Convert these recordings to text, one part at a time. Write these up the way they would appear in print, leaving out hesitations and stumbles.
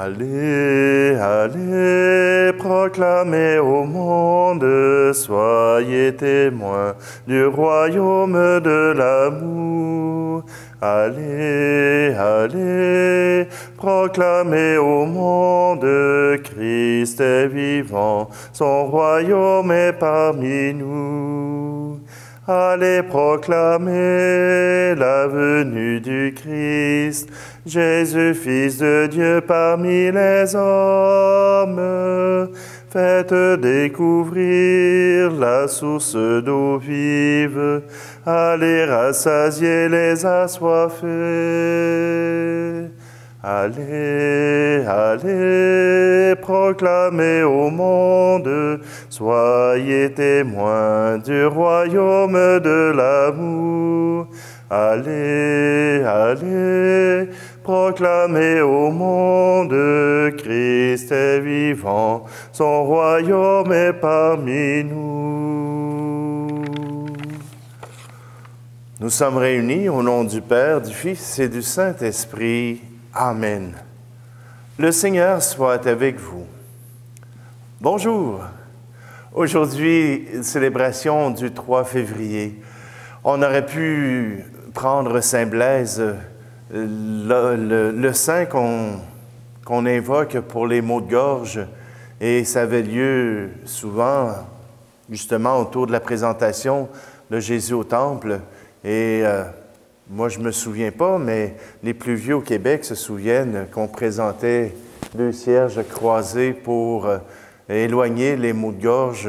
Allez, allez, proclamez au monde, soyez témoins du royaume de l'amour. Allez, allez, proclamez au monde, Christ est vivant, son royaume est parmi nous. Allez proclamer la venue du Christ, Jésus, Fils de Dieu parmi les hommes. Faites découvrir la source d'eau vive, allez rassasier les assoiffés. Allez, allez, proclamez au monde, soyez témoins du royaume de l'amour. Allez, allez, proclamez au monde, Christ est vivant, son royaume est parmi nous. Nous sommes réunis au nom du Père, du Fils et du Saint-Esprit. Amen. Le Seigneur soit avec vous. Bonjour. Aujourd'hui, célébration du 3 février. On aurait pu prendre Saint Blaise, le saint qu'on invoque pour les maux de gorge, et ça avait lieu souvent, justement, autour de la présentation de Jésus au Temple. Et moi, je ne me souviens pas, mais les plus vieux au Québec se souviennent qu'on présentait 2 cierges croisés pour éloigner les maux de gorge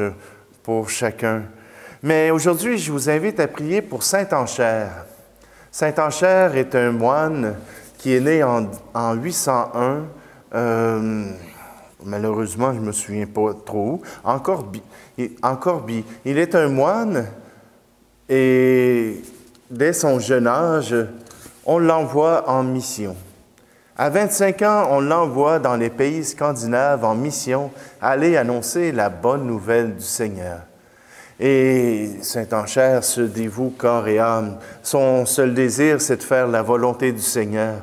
pour chacun. Mais aujourd'hui, je vous invite à prier pour Saint Anchère. Saint Anchère est un moine qui est né en 801, malheureusement, je ne me souviens pas trop où, en Corbie. Il est un moine et dès son jeune âge, on l'envoie en mission. À 25 ans, on l'envoie dans les pays scandinaves en mission, aller annoncer la bonne nouvelle du Seigneur. Et Saint Anchère se dévoue corps et âme. Son seul désir, c'est de faire la volonté du Seigneur.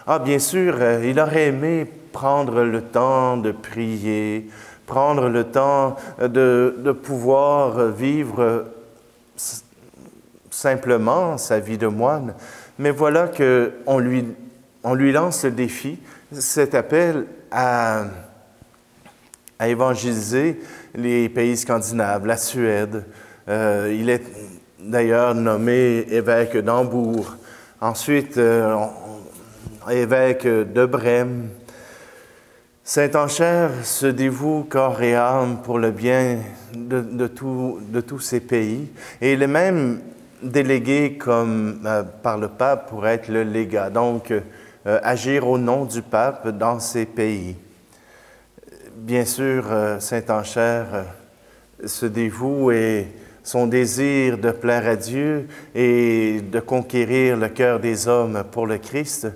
Ah, bien sûr, il aurait aimé prendre le temps de prier, prendre le temps de pouvoir vivre simplement sa vie de moine. Mais voilà qu'on lui lance le défi, cet appel à évangéliser les pays scandinaves, la Suède. Il est d'ailleurs nommé évêque d'Hambourg, ensuite évêque de Brême. Saint Anchère se dévoue corps et âme pour le bien de tous ces pays. Et il est même délégué par le pape pour être le légat, donc agir au nom du pape dans ces pays. Bien sûr, Saint Anchère se dévoue et son désir de plaire à Dieu et de conquérir le cœur des hommes pour le Christ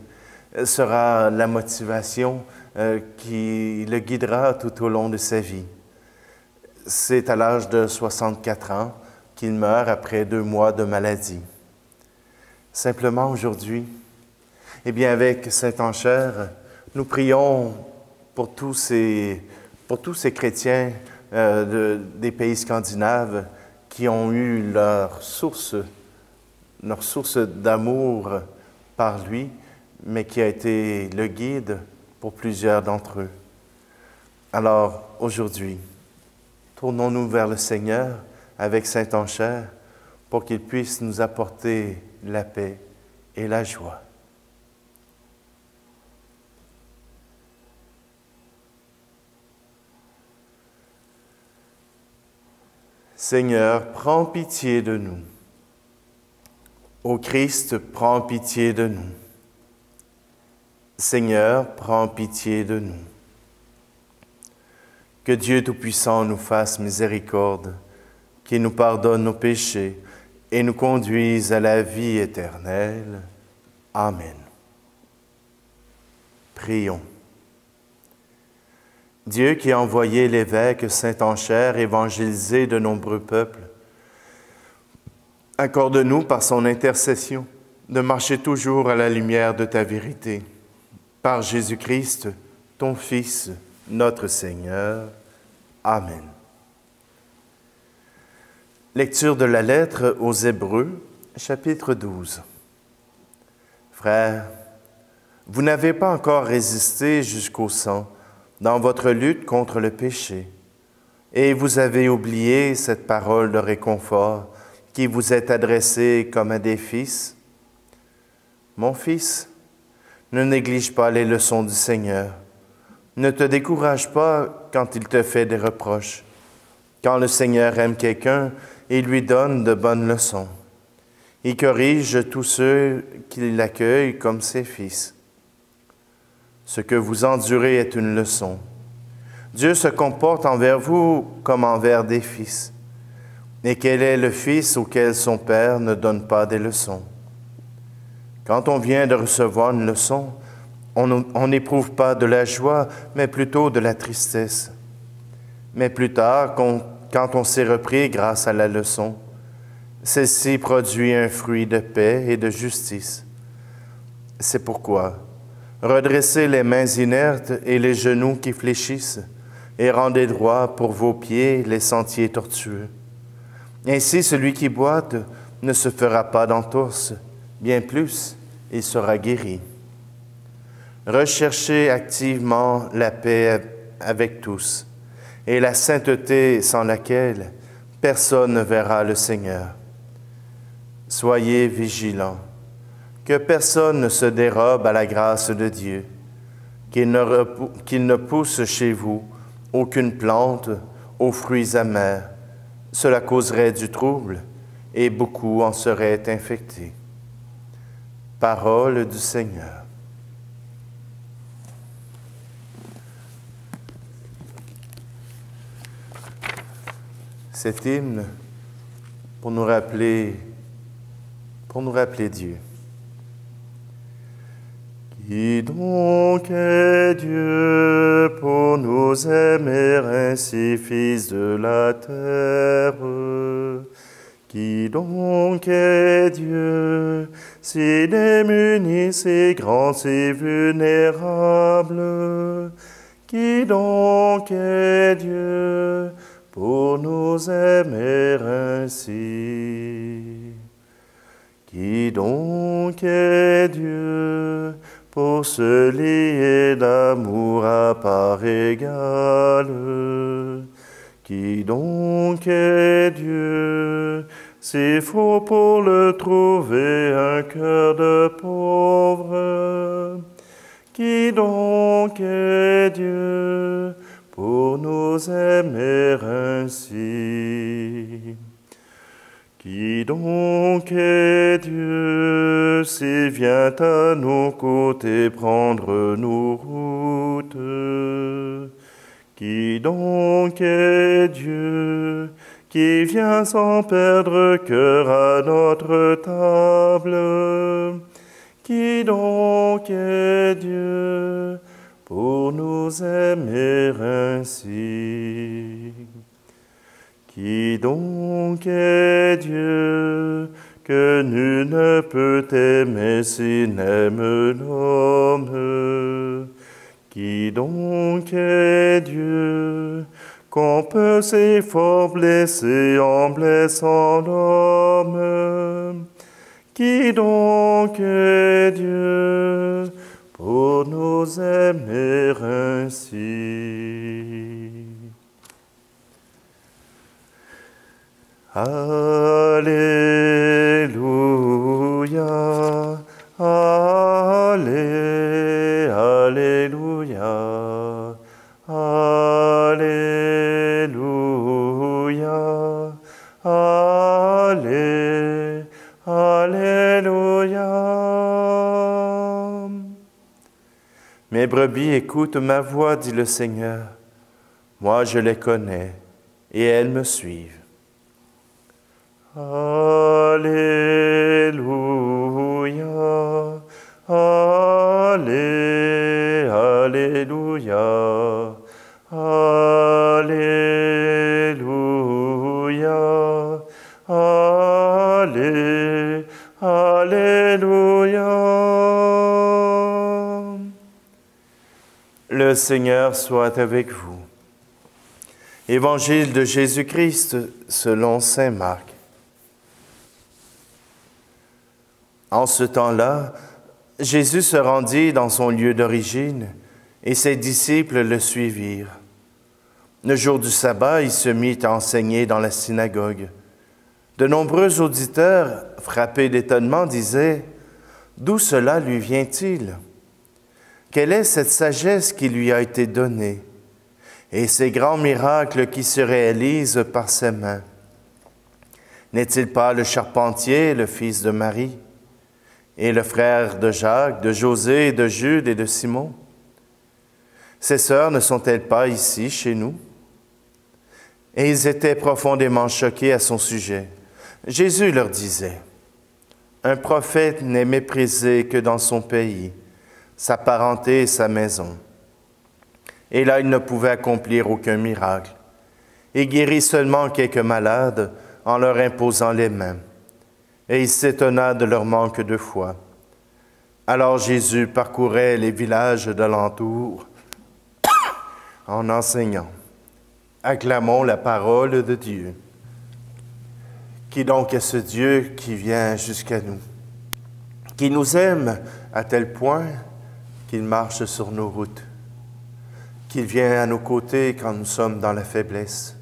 sera la motivation qui le guidera tout au long de sa vie. C'est à l'âge de 64 ans qu'il meurt après 2 mois de maladie. Simplement aujourd'hui, eh bien avec Saint Anchère, nous prions pour tous ces chrétiens des pays scandinaves qui ont eu leur source d'amour par lui, mais qui a été le guide pour plusieurs d'entre eux. Alors, aujourd'hui, tournons-nous vers le Seigneur avec Saint Anchère pour qu'il puisse nous apporter la paix et la joie. Seigneur, prends pitié de nous. Ô Christ, prends pitié de nous. Seigneur, prends pitié de nous. Que Dieu Tout-Puissant nous fasse miséricorde, qu'il nous pardonne nos péchés et nous conduise à la vie éternelle. Amen. Prions. Dieu qui a envoyé l'évêque Saint Anchère évangéliser de nombreux peuples, accorde-nous par son intercession de marcher toujours à la lumière de ta vérité. Par Jésus-Christ, ton Fils, notre Seigneur. Amen. Lecture de la lettre aux Hébreux, chapitre 12. Frères, vous n'avez pas encore résisté jusqu'au sang dans votre lutte contre le péché, et vous avez oublié cette parole de réconfort qui vous est adressée comme à des fils. Mon fils, ne néglige pas les leçons du Seigneur. Ne te décourage pas quand il te fait des reproches. Quand le Seigneur aime quelqu'un, il lui donne de bonnes leçons. Il corrige tous ceux qui l'accueillent comme ses fils. Ce que vous endurez est une leçon. Dieu se comporte envers vous comme envers des fils. Et quel est le fils auquel son père ne donne pas des leçons? Quand on vient de recevoir une leçon, on n'éprouve pas de la joie, mais plutôt de la tristesse. Mais plus tard, quand on s'est repris grâce à la leçon, celle-ci produit un fruit de paix et de justice. C'est pourquoi, redressez les mains inertes et les genoux qui fléchissent, et rendez droit pour vos pieds les sentiers tortueux. Ainsi, celui qui boite ne se fera pas d'entorse, bien plus, il sera guéri. Recherchez activement la paix avec tous, et la sainteté sans laquelle personne ne verra le Seigneur. Soyez vigilants, que personne ne se dérobe à la grâce de Dieu, qu'il ne pousse chez vous aucune plante aux fruits amers. Cela causerait du trouble, et beaucoup en seraient infectés. Parole du Seigneur. Cet hymne pour nous rappeler Dieu. Qui donc est Dieu pour nous aimer ainsi, fils de la terre? Qui donc est Dieu, si démuni, si grand, si vulnérable? Qui donc est Dieu pour nous aimer ainsi? Qui donc est Dieu pour se lier d'amour à part égale? Qui donc est Dieu, s'il faut pour le trouver un cœur de pauvre? Qui donc est Dieu pour nous aimer ainsi? Qui donc est Dieu, s'il vient à nos côtés prendre nos routes? Qui donc est Dieu, qui vient sans perdre cœur à notre table? Qui donc est Dieu pour nous aimer ainsi? Qui donc est Dieu que nul ne peut aimer s'il n'aime l'homme? Qui donc est Dieu qu'on peut si fort blesser en blessant l'homme? Qui donc est Dieu pour nous aimer ainsi? Alléluia, Alléluia, Alléluia, Alléluia. Mes brebis écoutent ma voix, dit le Seigneur. Moi, je les connais et elles me suivent. Alléluia, Alléluia, Alléluia, Alléluia. Le Seigneur soit avec vous. Évangile de Jésus-Christ selon saint Marc. En ce temps-là, Jésus se rendit dans son lieu d'origine et ses disciples le suivirent. Le jour du sabbat, il se mit à enseigner dans la synagogue. De nombreux auditeurs, frappés d'étonnement, disaient « D'où cela lui vient-il ? Quelle est cette sagesse qui lui a été donnée et ces grands miracles qui se réalisent par ses mains? N'est-il pas le charpentier, le fils de Marie, et le frère de Jacques, de José, de Jude et de Simon? Ses sœurs ne sont-elles pas ici, chez nous? » Et ils étaient profondément choqués à son sujet. Jésus leur disait, « Un prophète n'est méprisé que dans son pays, sa parenté et sa maison. » Et là, il ne pouvait accomplir aucun miracle. Il guérit seulement quelques malades en leur imposant les mains. Et il s'étonna de leur manque de foi. Alors Jésus parcourait les villages d'alentour en enseignant. Acclamons la parole de Dieu. Qui donc est ce Dieu qui vient jusqu'à nous, qui nous aime à tel point qu'il marche sur nos routes, qu'il vient à nos côtés quand nous sommes dans la faiblesse,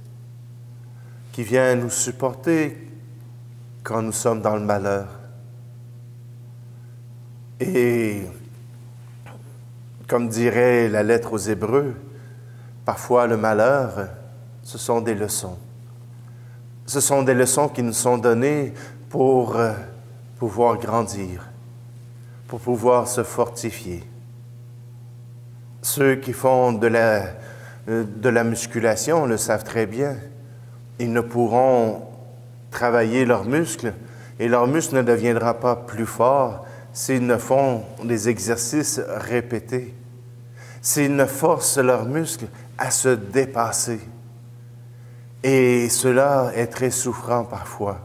qui vient nous supporter quand nous sommes dans le malheur. Et comme dirait la lettre aux Hébreux, parfois le malheur, ce sont des leçons. Ce sont des leçons qui nous sont données pour pouvoir grandir, pour pouvoir se fortifier. Ceux qui font de la musculation le savent très bien. Ils ne pourront travailler leurs muscles et leur muscle ne deviendra pas plus fort s'ils ne font des exercices répétés, s'ils ne forcent leurs muscles à se dépasser. Et cela est très souffrant parfois.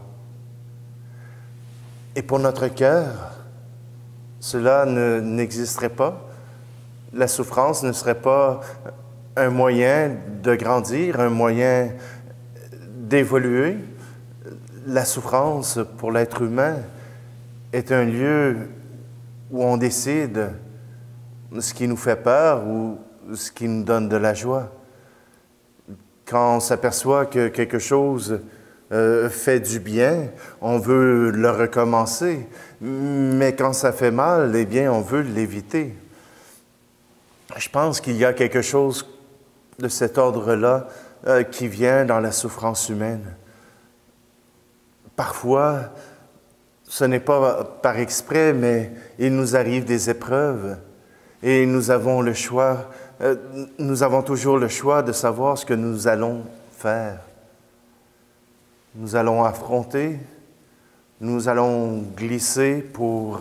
Et pour notre cœur, cela n'existerait pas. La souffrance ne serait pas un moyen de grandir, un moyen d'évoluer. La souffrance pour l'être humain est un lieu où on décide ce qui nous fait peur ou ce qui nous donne de la joie. Quand on s'aperçoit que quelque chose fait du bien, on veut le recommencer. Mais quand ça fait mal, eh bien, on veut l'éviter. Je pense qu'il y a quelque chose de cet ordre-là qui vient dans la souffrance humaine. Parfois, ce n'est pas par exprès, mais il nous arrive des épreuves et nous avons le choix. Nous avons toujours le choix de savoir ce que nous allons faire. Nous allons affronter, nous allons glisser pour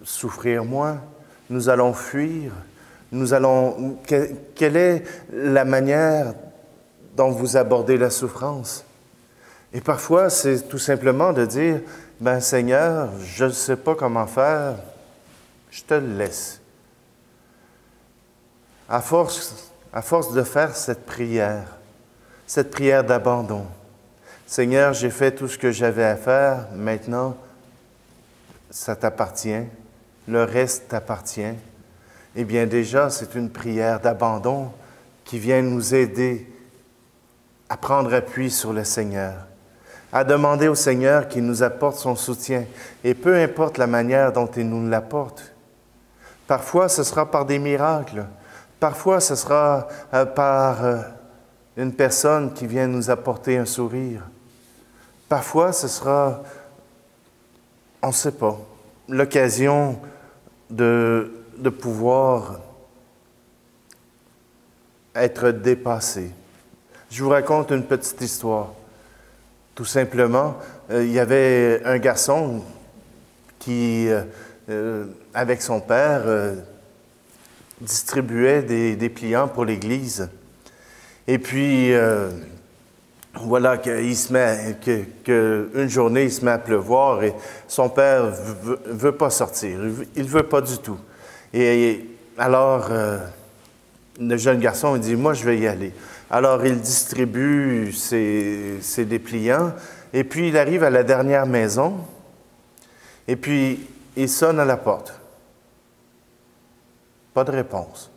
souffrir moins, nous allons fuir, Quelle est la manière dont vous abordez la souffrance? Et parfois, c'est tout simplement de dire, « Ben Seigneur, je ne sais pas comment faire, je te le laisse. » À force de faire cette prière d'abandon, « Seigneur, j'ai fait tout ce que j'avais à faire, maintenant, ça t'appartient, le reste t'appartient. » Eh bien déjà, c'est une prière d'abandon qui vient nous aider à prendre appui sur le Seigneur, à demander au Seigneur qu'il nous apporte son soutien, et peu importe la manière dont il nous l'apporte. Parfois, ce sera par des miracles. Parfois, ce sera par une personne qui vient nous apporter un sourire. Parfois, ce sera, on ne sait pas, l'occasion de pouvoir être dépassé. Je vous raconte une petite histoire. Tout simplement, il y avait un garçon qui, avec son père, distribuait des pliants pour l'Église. Et puis, voilà qu'une journée, il se met à pleuvoir et son père veut pas sortir. Il veut pas du tout. Et alors, le jeune garçon il dit, moi, je vais y aller. Alors, il distribue ses dépliants, et puis il arrive à la dernière maison, et puis il sonne à la porte. Pas de réponse.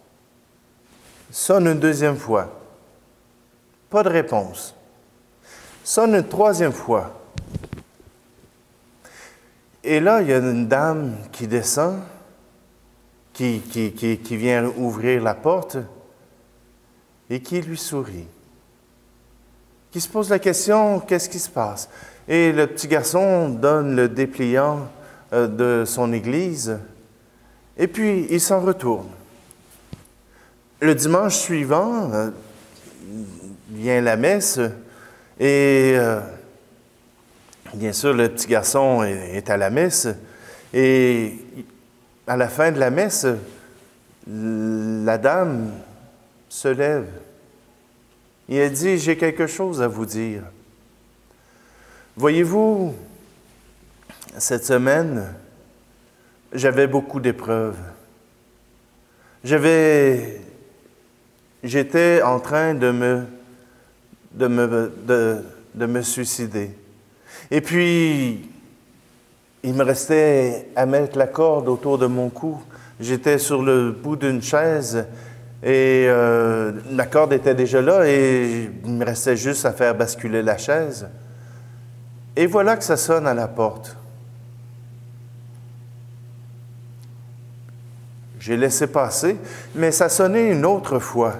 Sonne une deuxième fois. Pas de réponse. Sonne une troisième fois. Et là, il y a une dame qui descend, qui vient ouvrir la porte et qui lui sourit. Qui se pose la question, qu'est-ce qui se passe? Et le petit garçon donne le dépliant de son église et puis il s'en retourne. Le dimanche suivant, vient la messe et bien sûr, le petit garçon est à la messe et à la fin de la messe, la dame se lève et elle dit, j'ai quelque chose à vous dire. Voyez-vous, cette semaine, j'avais beaucoup d'épreuves. J'étais en train de me suicider. Et puis, il me restait à mettre la corde autour de mon cou. J'étais sur le bout d'une chaise et la corde était déjà là et il me restait juste à faire basculer la chaise. Et voilà que ça sonne à la porte. J'ai laissé passer, mais ça sonnait une autre fois.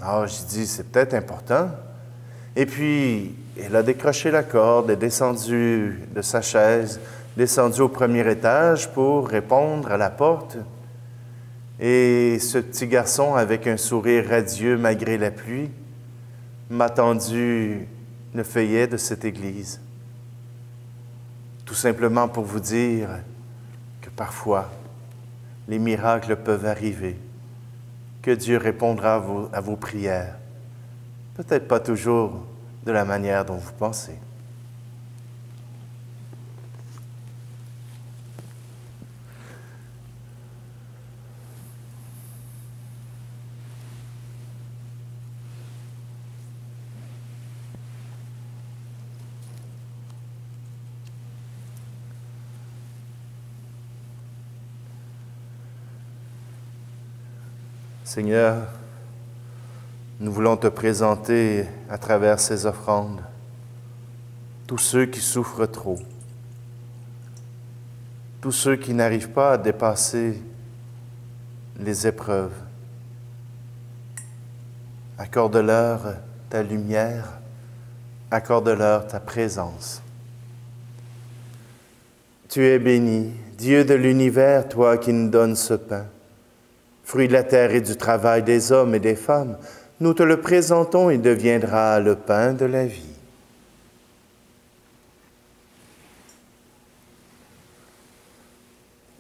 Alors, j'ai dit, c'est peut-être important. Et puis, elle a décroché la corde, est descendue de sa chaise, descendue au premier étage pour répondre à la porte. Et ce petit garçon, avec un sourire radieux malgré la pluie, m'a tendu le feuillet de cette église. Tout simplement pour vous dire que parfois, les miracles peuvent arriver, que Dieu répondra à vos prières. Peut-être pas toujours de la manière dont vous pensez. Seigneur, nous voulons te présenter à travers ces offrandes tous ceux qui souffrent trop, tous ceux qui n'arrivent pas à dépasser les épreuves. Accorde-leur ta lumière, accorde-leur ta présence. Tu es béni, Dieu de l'univers, toi qui nous donnes ce pain. Fruit de la terre et du travail des hommes et des femmes, nous te le présentons, il deviendra le pain de la vie.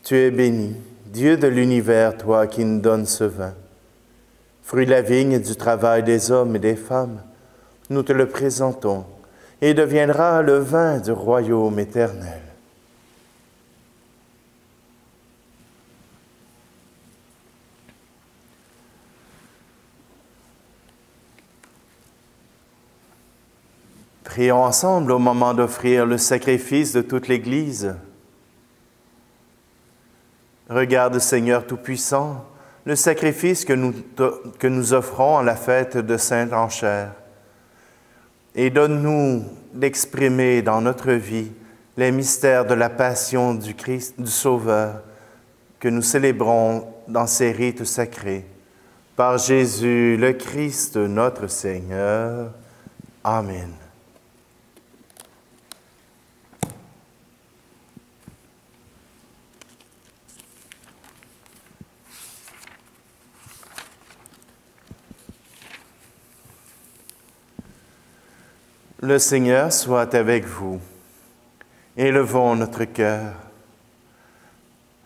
Tu es béni, Dieu de l'univers, toi qui nous donnes ce vin. Fruit de la vigne et du travail des hommes et des femmes, nous te le présentons, et il deviendra le vin du royaume éternel. Prions ensemble au moment d'offrir le sacrifice de toute l'Église. Regarde, Seigneur Tout-Puissant, le sacrifice que nous offrons à la fête de Sainte Enchère. Et donne-nous d'exprimer dans notre vie les mystères de la passion du Christ, du Sauveur, que nous célébrons dans ces rites sacrés. Par Jésus, le Christ, notre Seigneur. Amen. Le Seigneur soit avec vous. Élevons notre cœur.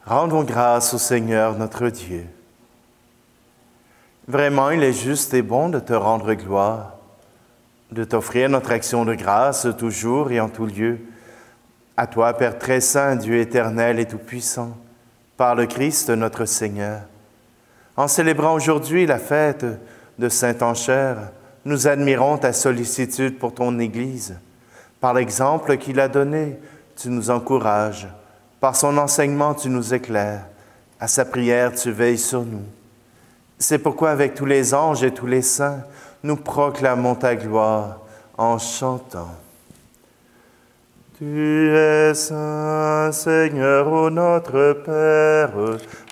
Rendons grâce au Seigneur notre Dieu. Vraiment, il est juste et bon de te rendre gloire, de t'offrir notre action de grâce toujours et en tout lieu. À toi, Père très saint, Dieu éternel et tout-puissant, par le Christ notre Seigneur. En célébrant aujourd'hui la fête de Saint-Enchère, nous admirons ta sollicitude pour ton Église. Par l'exemple qu'il a donné, tu nous encourages. Par son enseignement, tu nous éclaires. À sa prière, tu veilles sur nous. C'est pourquoi, avec tous les anges et tous les saints, nous proclamons ta gloire en chantant. Tu es saint, Seigneur, ô notre Père,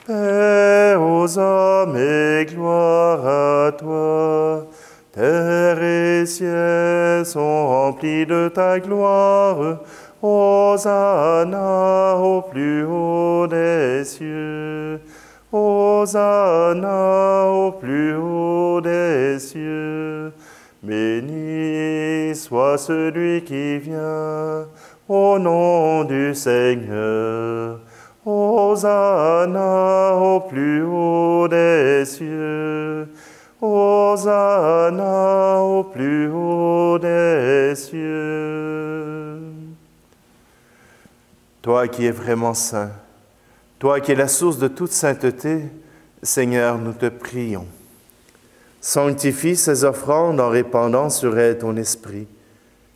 Père aux hommes et gloire à toi. Terre et ciel sont remplis de ta gloire. Hosanna au plus haut des cieux. Hosanna au plus haut des cieux. Béni soit celui qui vient au nom du Seigneur. Hosanna au plus haut des cieux. Hosanna au plus haut des cieux. Toi qui es vraiment saint, toi qui es la source de toute sainteté, Seigneur, nous te prions. Sanctifie ces offrandes en répandant sur elles ton esprit,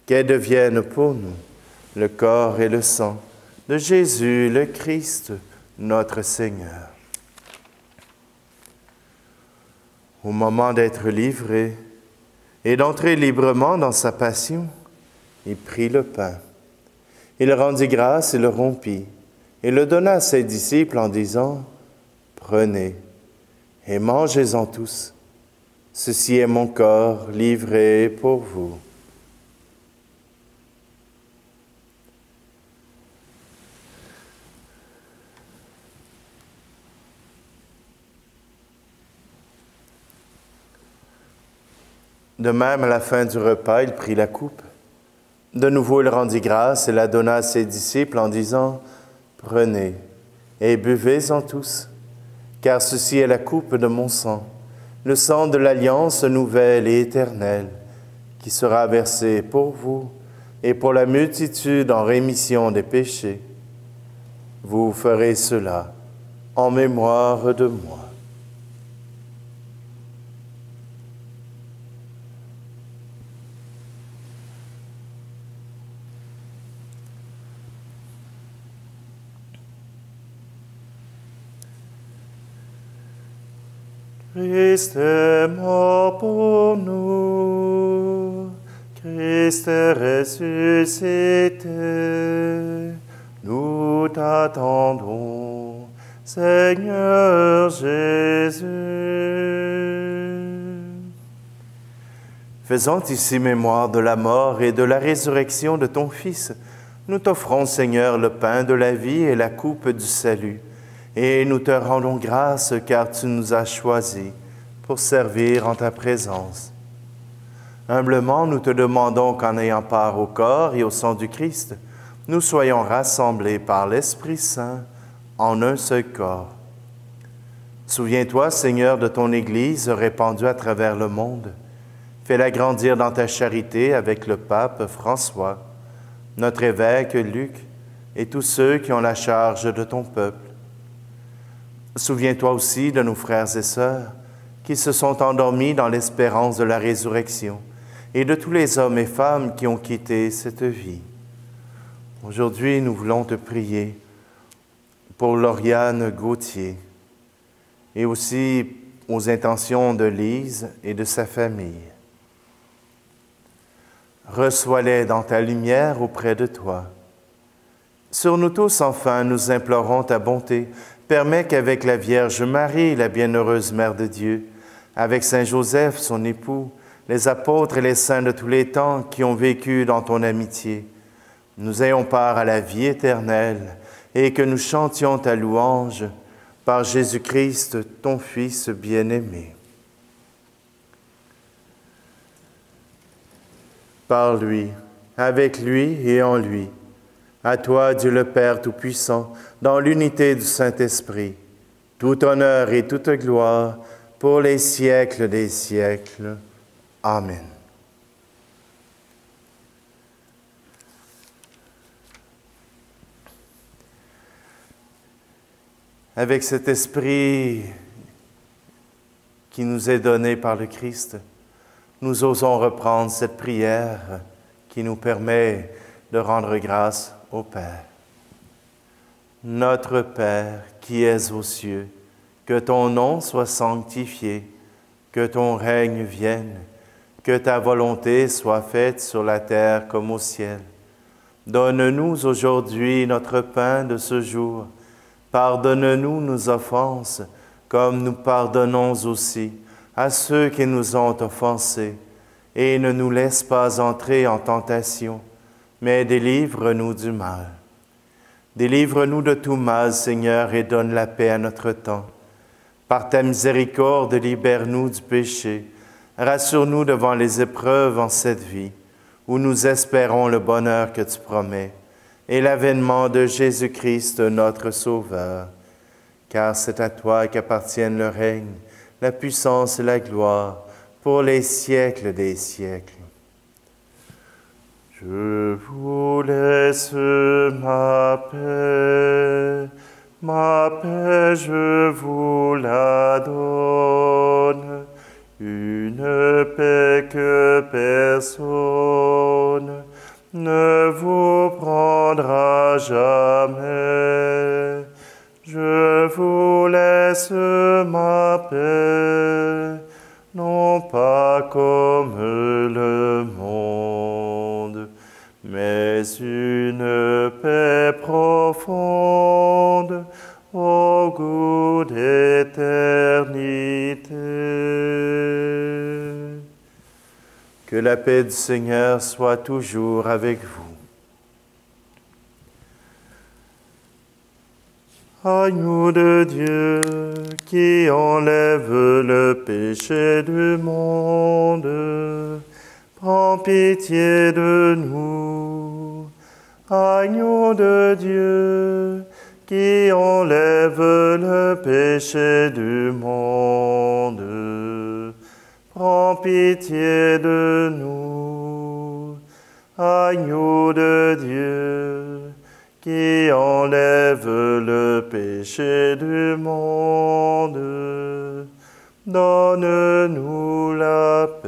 qu'elles deviennent pour nous le corps et le sang de Jésus le Christ, notre Seigneur. Au moment d'être livré et d'entrer librement dans sa passion, il prit le pain. Il rendit grâce et le rompit, et le donna à ses disciples en disant, « Prenez et mangez-en tous. Ceci est mon corps livré pour vous. » De même, à la fin du repas, il prit la coupe. De nouveau, il rendit grâce et la donna à ses disciples en disant, « Prenez et buvez-en tous, car ceci est la coupe de mon sang, le sang de l'alliance nouvelle et éternelle, qui sera versé pour vous et pour la multitude en rémission des péchés. Vous ferez cela en mémoire de moi. » Christ est mort pour nous, Christ est ressuscité, nous t'attendons, Seigneur Jésus. Faisant ici mémoire de la mort et de la résurrection de ton Fils, nous t'offrons, Seigneur, le pain de la vie et la coupe du salut. Et nous te rendons grâce car tu nous as choisis pour servir en ta présence. Humblement, nous te demandons qu'en ayant part au corps et au sang du Christ, nous soyons rassemblés par l'Esprit Saint en un seul corps. Souviens-toi, Seigneur, de ton Église répandue à travers le monde. Fais-la grandir dans ta charité avec le pape François, notre évêque Luc et tous ceux qui ont la charge de ton peuple. Souviens-toi aussi de nos frères et sœurs qui se sont endormis dans l'espérance de la résurrection et de tous les hommes et femmes qui ont quitté cette vie. Aujourd'hui, nous voulons te prier pour Lauriane Gauthier et aussi aux intentions de Lise et de sa famille. Reçois-les dans ta lumière auprès de toi. Sur nous tous, enfin, nous implorons ta bonté. Permets qu'avec la Vierge Marie, la bienheureuse Mère de Dieu, avec Saint Joseph, son époux, les apôtres et les saints de tous les temps qui ont vécu dans ton amitié, nous ayons part à la vie éternelle et que nous chantions ta louange par Jésus-Christ, ton Fils bien-aimé. Par lui, avec lui et en lui, à toi, Dieu le Père Tout-Puissant, dans l'unité du Saint-Esprit, tout honneur et toute gloire pour les siècles des siècles. Amen. avec cet esprit qui nous est donné par le Christ, nous osons reprendre cette prière qui nous permet de rendre grâce au Père. Notre Père qui es aux cieux, que ton nom soit sanctifié, que ton règne vienne, que ta volonté soit faite sur la terre comme au ciel. Donne-nous aujourd'hui notre pain de ce jour. Pardonne-nous nos offenses, comme nous pardonnons aussi à ceux qui nous ont offensés. Et ne nous laisse pas entrer en tentation, mais délivre-nous du mal. Délivre-nous de tout mal, Seigneur, et donne la paix à notre temps. Par ta miséricorde, libère-nous du péché. Rassure-nous devant les épreuves en cette vie, où nous espérons le bonheur que tu promets, et l'avènement de Jésus-Christ, notre Sauveur. Car c'est à toi qu'appartiennent le règne, la puissance et la gloire, pour les siècles des siècles. Je vous laisse ma paix je vous la donne, une paix que personne ne vous prendra jamais. Je vous laisse ma paix, non pas comme le monde, mais une paix profonde au goût d'éternité. Que la paix du Seigneur soit toujours avec vous. Agneau de Dieu, qui enlève le péché du monde, prends pitié de nous. Agneau de Dieu, qui enlève le péché du monde, prends pitié de nous. Agneau de Dieu, qui enlève le péché du monde, donne-nous la paix.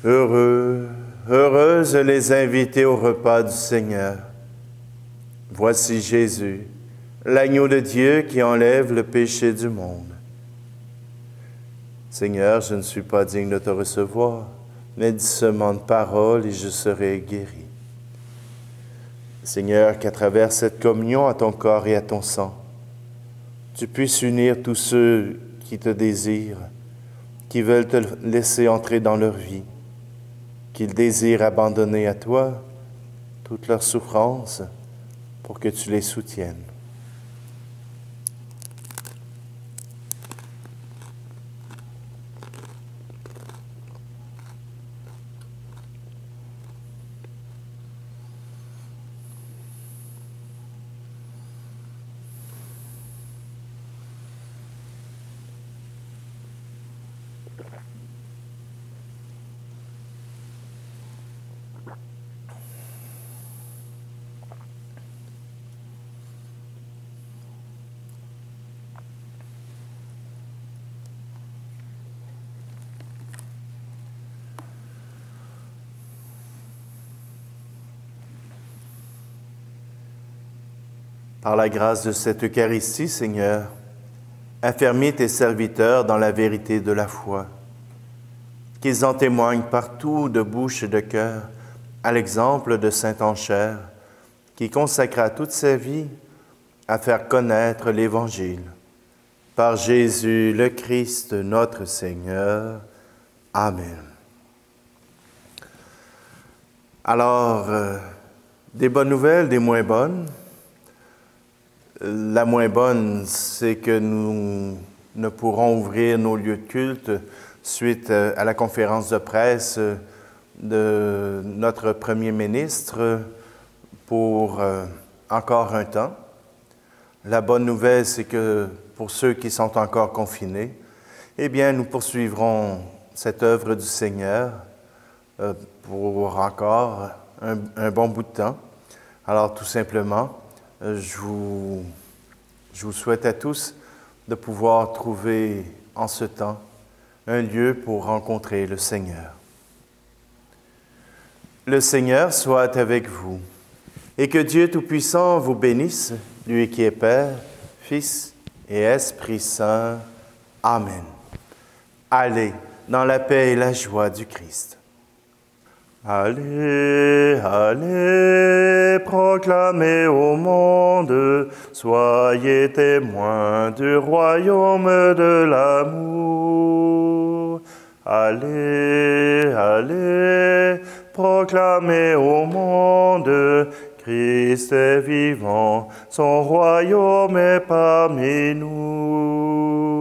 Heureux, heureuses les invités au repas du Seigneur. Voici Jésus, l'agneau de Dieu qui enlève le péché du monde. Seigneur, je ne suis pas digne de te recevoir, mais dis seulement de parole et je serai guéri. Seigneur, qu'à travers cette communion à ton corps et à ton sang, tu puisses unir tous ceux qui te désirent, qui veulent te laisser entrer dans leur vie, qu'ils désirent abandonner à toi toute leur souffrance pour que tu les soutiennes. Par la grâce de cette Eucharistie, Seigneur, affermis tes serviteurs dans la vérité de la foi, qu'ils en témoignent partout de bouche et de cœur, à l'exemple de saint Anchère, qui consacra toute sa vie à faire connaître l'Évangile. Par Jésus le Christ, notre Seigneur. Amen. Alors, des bonnes nouvelles, des moins bonnes. La moins bonne, c'est que nous ne pourrons ouvrir nos lieux de culte suite à la conférence de presse de notre Premier ministre pour encore un temps. La bonne nouvelle, c'est que pour ceux qui sont encore confinés, eh bien, nous poursuivrons cette œuvre du Seigneur pour encore un bon bout de temps. Alors tout simplement, je vous souhaite à tous de pouvoir trouver en ce temps un lieu pour rencontrer le Seigneur. Le Seigneur soit avec vous et que Dieu Tout-Puissant vous bénisse, lui qui est Père, Fils et Esprit Saint. Amen. Allez dans la paix et la joie du Christ. Allez, allez, proclamez au monde, soyez témoins du royaume de l'amour. Allez, allez, proclamez au monde, Christ est vivant, son royaume est parmi nous.